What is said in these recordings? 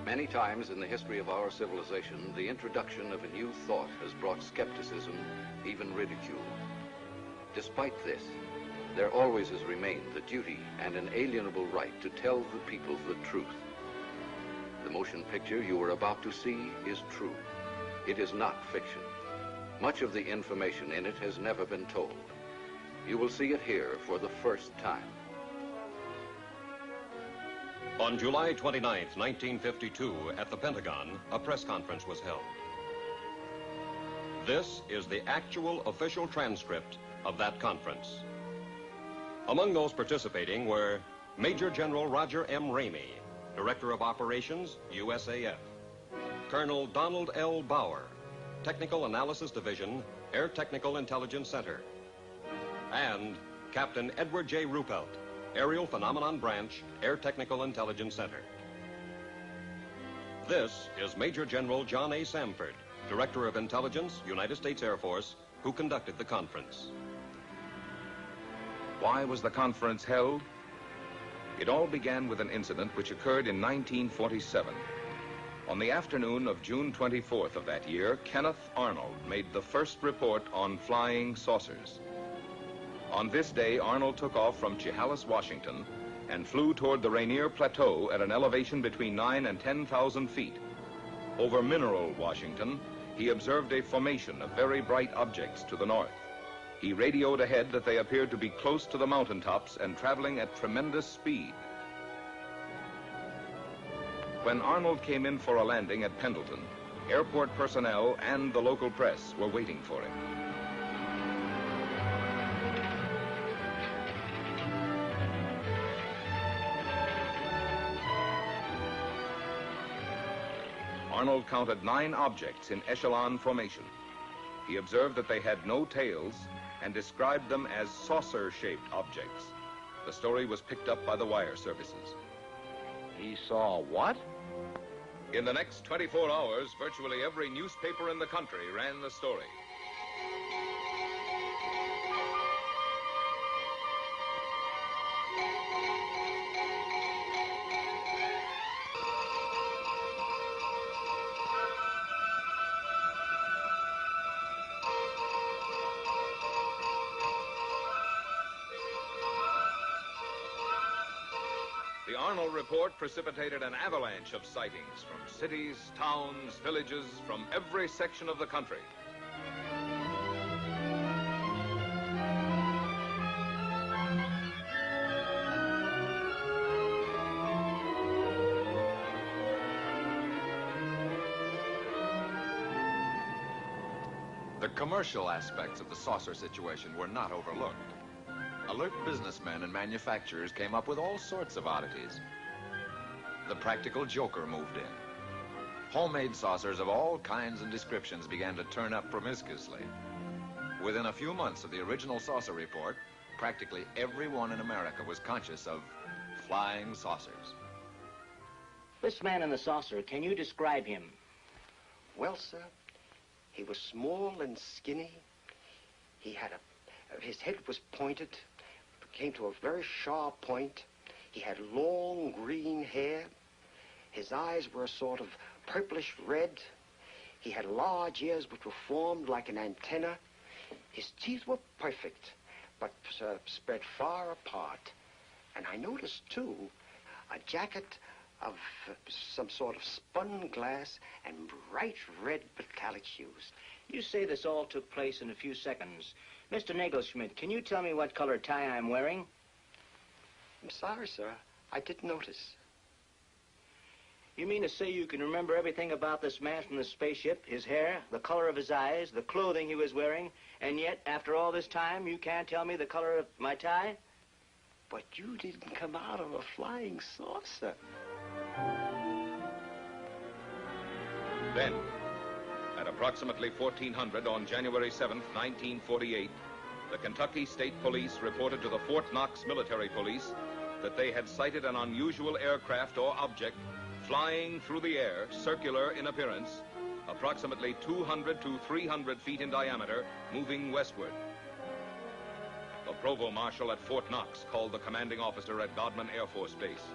Many times in the history of our civilization, the introduction of a new thought has brought skepticism, even ridicule. Despite this, there always has remained the duty and an inalienable right to tell the people the truth. The motion picture you are about to see is true. It is not fiction. Much of the information in it has never been told. You will see it here for the first time. On July 29, 1952, at the Pentagon, a press conference was held. This is the actual official transcript of that conference. Among those participating were Major General Roger M. Ramey, Director of Operations, USAF; Colonel Donald L. Bauer, Technical Analysis Division, Air Technical Intelligence Center; and Captain Edward J. Ruppelt, Aerial Phenomenon Branch, Air Technical Intelligence Center. This is Major General John A. Samford, Director of Intelligence, United States Air Force, who conducted the conference. Why was the conference held? It all began with an incident which occurred in 1947. On the afternoon of June 24th of that year, Kenneth Arnold made the first report on flying saucers. On this day, Arnold took off from Chehalis, Washington, and flew toward the Rainier Plateau at an elevation between 9,000 and 10,000 feet. Over Mineral, Washington, he observed a formation of very bright objects to the north. He radioed ahead that they appeared to be close to the mountaintops and traveling at tremendous speed. When Arnold came in for a landing at Pendleton, airport personnel and the local press were waiting for him. Arnold counted 9 objects in echelon formation. He observed that they had no tails and described them as saucer-shaped objects. The story was picked up by the wire services. He saw what? In the next 24 hours, virtually every newspaper in the country ran the story. The Arnold report precipitated an avalanche of sightings from cities, towns, villages, from every section of the country. The commercial aspects of the saucer situation were not overlooked. Alert businessmen and manufacturers came up with all sorts of oddities. The practical joker moved in. Homemade saucers of all kinds and descriptions began to turn up promiscuously. Within a few months of the original saucer report, practically everyone in America was conscious of flying saucers. This man in the saucer, can you describe him? Well, sir, he was small and skinny. He had his head was pointed, came to a very sharp point. He had long green hair. His eyes were a sort of purplish red. He had large ears which were formed like an antenna. His teeth were perfect, but spread far apart. And I noticed, too, a jacket of some sort of spun glass and bright red metallic shoes. You say this all took place in a few seconds. Mr. Nagelschmidt, can you tell me what color tie I'm wearing? I'm sorry, sir. I didn't notice. You mean to say you can remember everything about this man from the spaceship, his hair, the color of his eyes, the clothing he was wearing, and yet, after all this time, you can't tell me the color of my tie? But you didn't come out of a flying saucer. Then, at approximately 1400 on January 7th, 1948, the Kentucky State Police reported to the Fort Knox Military Police that they had sighted an unusual aircraft or object flying through the air, circular in appearance, approximately 200 to 300 feet in diameter, moving westward. The Provost Marshal at Fort Knox called the commanding officer at Godman Air Force Base.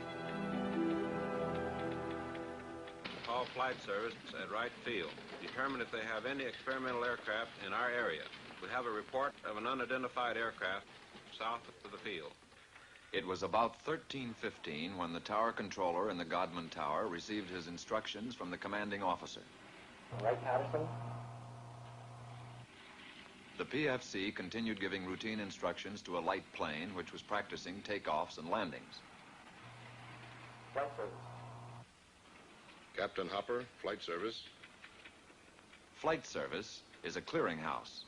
call Flight Service at Wright Field. Determine if they have any experimental aircraft in our area. We have a report of an unidentified aircraft south of the field. It was about 13:15 when the tower controller in the Godman Tower received his instructions from the commanding officer. Right, Patterson? The PFC continued giving routine instructions to a light plane which was practicing takeoffs and landings. Flight Service. Captain Hopper, Flight Service. Flight Service is a clearinghouse.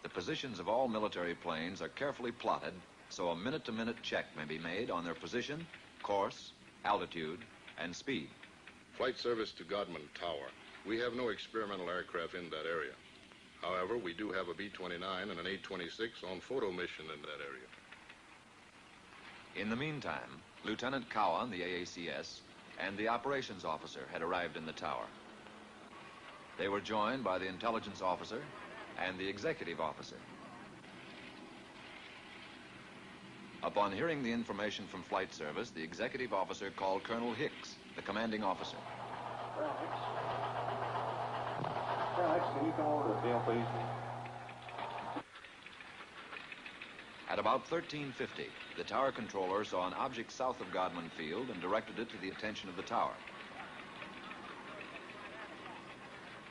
The positions of all military planes are carefully plotted so a minute-to-minute check may be made on their position, course, altitude, and speed. Flight Service to Godman Tower. We have no experimental aircraft in that area. However, we do have a B-29 and an A-26 on photo mission in that area. In the meantime, Lieutenant Cowan, the AACS, and the operations officer had arrived in the tower. They were joined by the intelligence officer and the executive officer. Upon hearing the information from Flight Service, the executive officer called Colonel Hicks, the commanding officer. Hicks, can you come over to the field, please? At about 13:50, the tower controller saw an object south of Godman Field and directed it to the attention of the tower.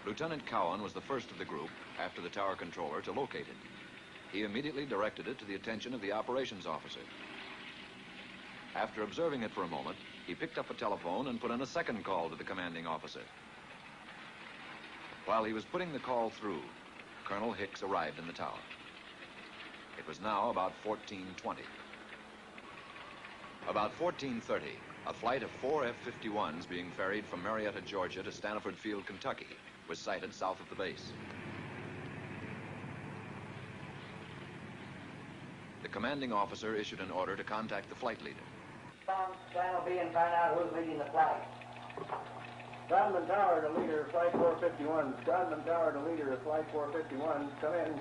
Lieutenant Cowan was the first of the group, after the tower controller, to locate it. He immediately directed it to the attention of the operations officer. After observing it for a moment, he picked up a telephone and put in a second call to the commanding officer. While he was putting the call through, Colonel Hicks arrived in the tower. It was now about 14:20. About 14:30, a flight of 4 F-51s being ferried from Marietta, Georgia to Stanford Field, Kentucky, was sighted south of the base. The commanding officer issued an order to contact the flight leader. Channel B and find out who's leading the flight. Godman Tower to leader, Flight 451. Godman Tower to leader, Flight 451. Come in.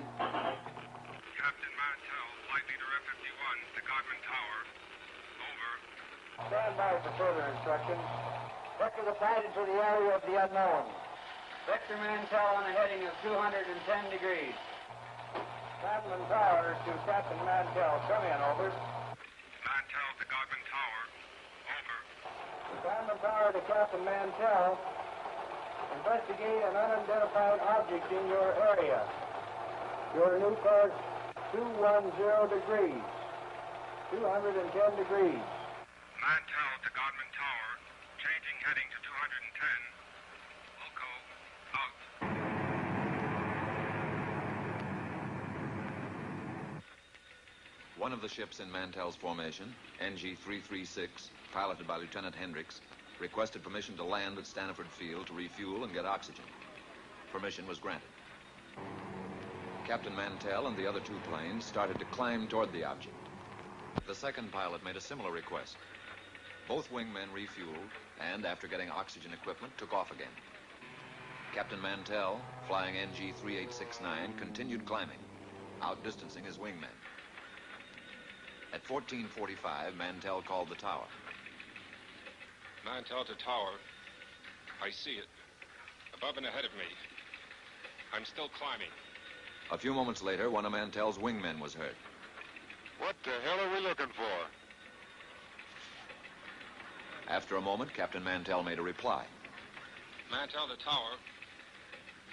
Captain Mantell, Flight Leader F-51 to Godman Tower. Over. Stand by for further instructions. Vector the flight into the area of the unknown. Vector Mantell on a heading of 210 degrees. Godman Tower to Captain Mantell. Come in, over. Mantell to Godman Tower. Over. Godman Tower to Captain Mantell. Investigate an unidentified object in your area. Your new course, 210 degrees. 210 degrees. Mantell to Godman Tower. Changing heading to 210. Loco, out. One of the ships in Mantell's formation, NG-336, piloted by Lieutenant Hendricks, requested permission to land at Stanford Field to refuel and get oxygen. Permission was granted. Captain Mantell and the other two planes started to climb toward the object. The second pilot made a similar request. Both wingmen refueled and, after getting oxygen equipment, took off again. Captain Mantell, flying NG-3869, continued climbing, outdistancing his wingmen. At 14:45, Mantell called the tower. Mantell to Tower. I see it. Above and ahead of me. I'm still climbing. A few moments later, one of Mantell's wingmen was heard. What the hell are we looking for? After a moment, Captain Mantell made a reply. Mantell to Tower.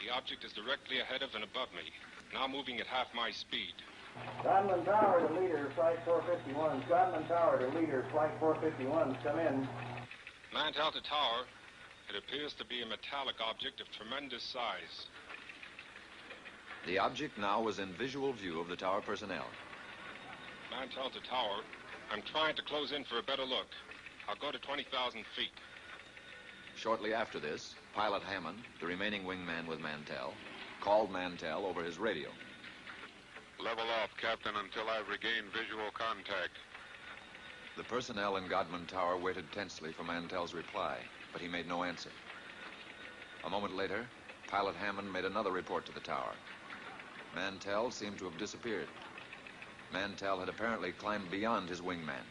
The object is directly ahead of and above me. Now moving at half my speed. Godman Tower to leader, Flight 451. Godman Tower to leader, Flight 451. Come in. Mantell to Tower. It appears to be a metallic object of tremendous size. The object now was in visual view of the tower personnel. Mantell to Tower. I'm trying to close in for a better look. I'll go to 20,000 feet. Shortly after this, Pilot Hammond, the remaining wingman with Mantell, called Mantell over his radio. Level off, Captain, until I've regained visual contact. The personnel in Godman Tower waited tensely for Mantell's reply, but he made no answer. A moment later, Pilot Hammond made another report to the tower. Mantell seemed to have disappeared. Mantell had apparently climbed beyond his wingman.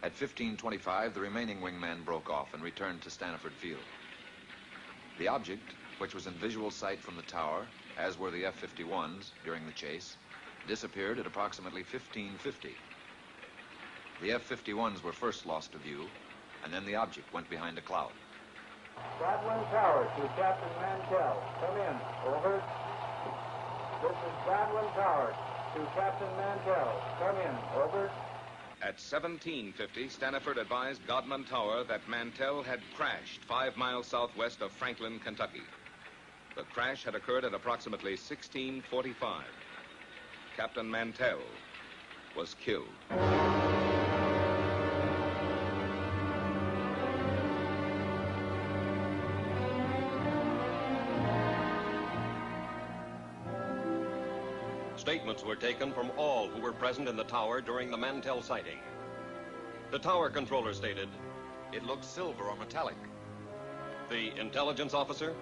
At 15:25, the remaining wingman broke off and returned to Stanford Field. The object, which was in visual sight from the tower, as were the F-51s during the chase, disappeared at approximately 1550. The F-51s were first lost to view, and then the object went behind a cloud. Godwin Tower to Captain Mantell. Come in. Over. This is Godwin Tower to Captain Mantell. Come in. Over. At 1750, Staniford advised Godman Tower that Mantell had crashed 5 miles southwest of Franklin, Kentucky. The crash had occurred at approximately 1645. Captain Mantell was killed. Statements were taken from all who were present in the tower during the Mantell sighting. The tower controller stated, It looked silver or metallic. the intelligence officer,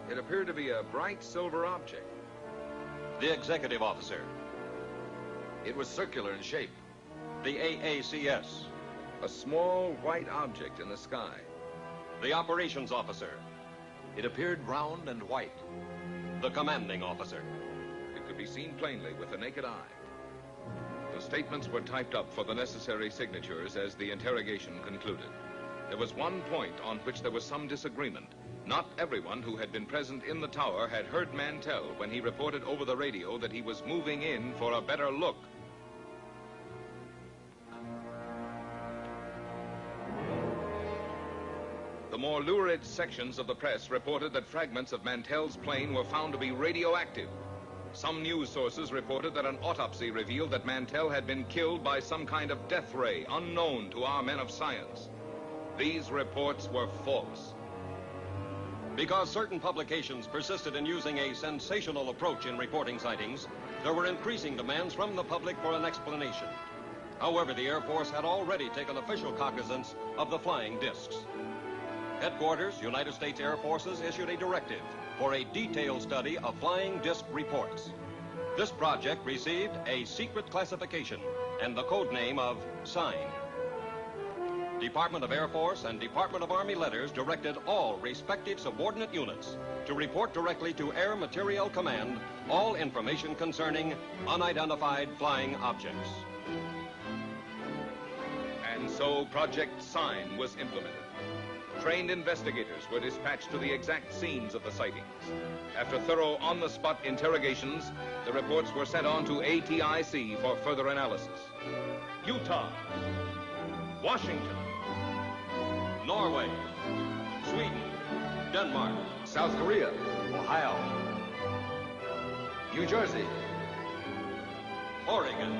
It appeared to be a bright silver object. the executive officer, It was circular in shape. the AACS, A small white object in the sky. the operations officer, It appeared round and white. the commanding officer. It could be seen plainly with the naked eye. The statements were typed up for the necessary signatures as the interrogation concluded. There was one point on which there was some disagreement. Not everyone who had been present in the tower had heard Mantell when he reported over the radio that he was moving in for a better look. The more lurid sections of the press reported that fragments of Mantell's plane were found to be radioactive. Some news sources reported that an autopsy revealed that Mantell had been killed by some kind of death ray unknown to our men of science. These reports were false. Because certain publications persisted in using a sensational approach in reporting sightings, there were increasing demands from the public for an explanation. However, the Air Force had already taken official cognizance of the flying discs. Headquarters, United States Air Forces, issued a directive for a detailed study of flying disc reports. This project received a secret classification and the code name of Sign. Department of Air Force and Department of Army letters directed all respective subordinate units to report directly to Air Materiel Command all information concerning unidentified flying objects. And so Project Sign was implemented. Trained investigators were dispatched to the exact scenes of the sightings. After thorough on-the-spot interrogations, the reports were sent on to ATIC for further analysis. Utah, Washington, Norway, Sweden, Denmark, South Korea, Ohio, New Jersey, Oregon,